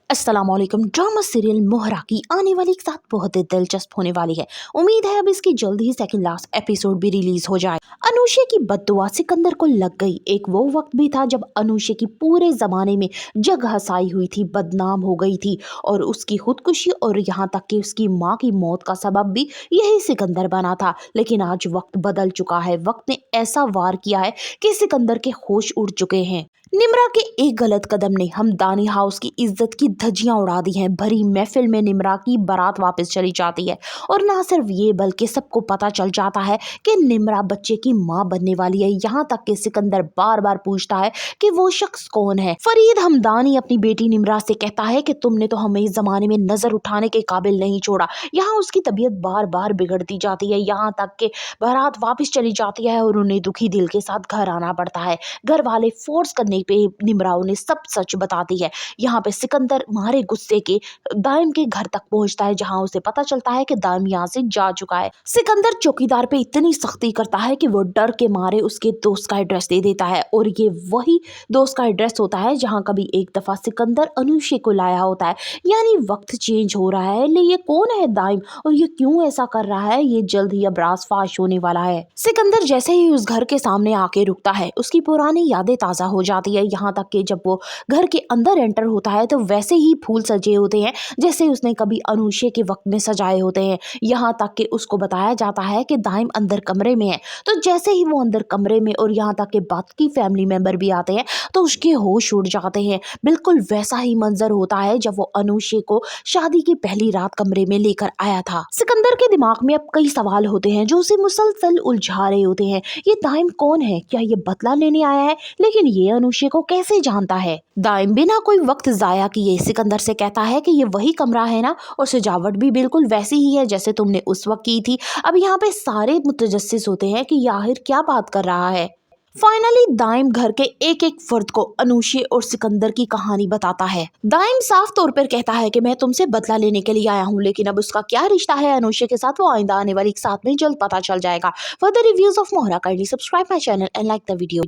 अस्सलाम वालेकुम। Drama serial मोहरा की आने वाली एक साथ बहुत ही दिलचस्प होने वाली है। उम्मीद है अब इसकी जल्द ही सेकंड लास्ट एपिसोड भी रिलीज हो जाए। अनुषे की बद्दुआ सिकंदर को लग गई। एक वो वक्त भी था जब अनुषे की पूरे जमाने में जग हंसाई हुई थी, बदनाम हो गई थी और उसकी खुदकुशी और यहाँ तक कि उसकी माँ की मौत का सबब भी यही सिकंदर बना था। लेकिन आज वक्त बदल चुका है। वक्त ने ऐसा वार किया है कि सिकंदर के होश उड़ चुके हैं। निम्रा के एक गलत कदम ने हमदानी हाउस की इज्जत की धज्जियां उड़ा दी हैं। भरी महफिल में निम्रा की बारात वापस चली जाती है और ना सिर्फ ये बल्कि सबको पता चल जाता है कि निम्रा बच्चे की मां बनने वाली है। यहाँ तक कि सिकंदर बार बार पूछता है कि वो शख्स कौन है। फरीद हमदानी अपनी बेटी निम्रा से कहता है कि तुमने तो हमें इस जमाने में नजर उठाने के काबिल नहीं छोड़ा। यहाँ उसकी तबीयत बार बार बिगड़ती जाती है। यहाँ तक कि बारात वापस चली जाती है और उन्हें दुखी दिल के साथ घर आना पड़ता है। घर वाले फोर्स करने पे निम्रा उन्हें सब सच बताती है। यहाँ पे सिकंदर मारे गुस्से के दाइम के घर तक पहुंचता है, जहां उसे पता चलता है कि दाइम यहाँ से जा चुका है। सिकंदर चौकीदार पे इतनी सख्ती करता है कि वो डर के मारे उसके दोस्त का एड्रेस दे देता है और ये वही दोस्त का एड्रेस होता है जहाँ कभी एक दफा सिकंदर अनुषे को लाया होता है। यानी वक्त चेंज हो रहा है। ले ये कौन है दाइम और ये क्यों ऐसा कर रहा है? ये जल्द ही अब राज फाश होने वाला है। सिकंदर जैसे ही उस घर के सामने आके रुकता है, उसकी पुरानी यादें ताजा हो जाती है। यहाँ तक कि जब वो घर के अंदर एंटर होता है तो वैसे ही फूल सजे होते हैं जैसे उसने कभी अनुषे के वक्त में सजाए होते हैं। यहाँ तक कि उसको बताया जाता है कि दाइम अंदर कमरे में है। तो जैसे ही वो अंदर कमरे में और यहाँ तक कि बाकी फैमिली मेंबर भी आते हैं तो उसके होश उड़ जाते हैं। बिल्कुल वैसा ही मंजर होता है जब वो अनुषे को शादी की पहली रात कमरे में लेकर आया था। सिकंदर के दिमाग में अब कई सवाल होते हैं जो उसे मुसलसल उलझा रहे होते हैं। ये दाइम कौन है? क्या ये बदला लेने आया है? लेकिन ये अनुषे को कैसे जानता है? दाइम बिना कोई वक्त जाया किए सिकंदर से कहता है कि ये वही कमरा है ना, और सजावट भी बिल्कुल वैसी ही है जैसे तुमने उस वक्त की थी। अब यहाँ पे सारे मुतजस्सिस होते हैं कि याहिर क्या बात कर रहा है। फाइनली दाइम घर के एक एक फर्द को अनुषे और सिकंदर की कहानी बताता है। दाइम साफ तौर पर कहता है कि मैं तुमसे बदला लेने के लिए आया हूँ, लेकिन अब उसका क्या रिश्ता है अनुषे के साथ वो आइंदा आने वाली एक साथ में जल्द पता चल जाएगा। Further reviews of Mohra, kindly subscribe my channel and like the video.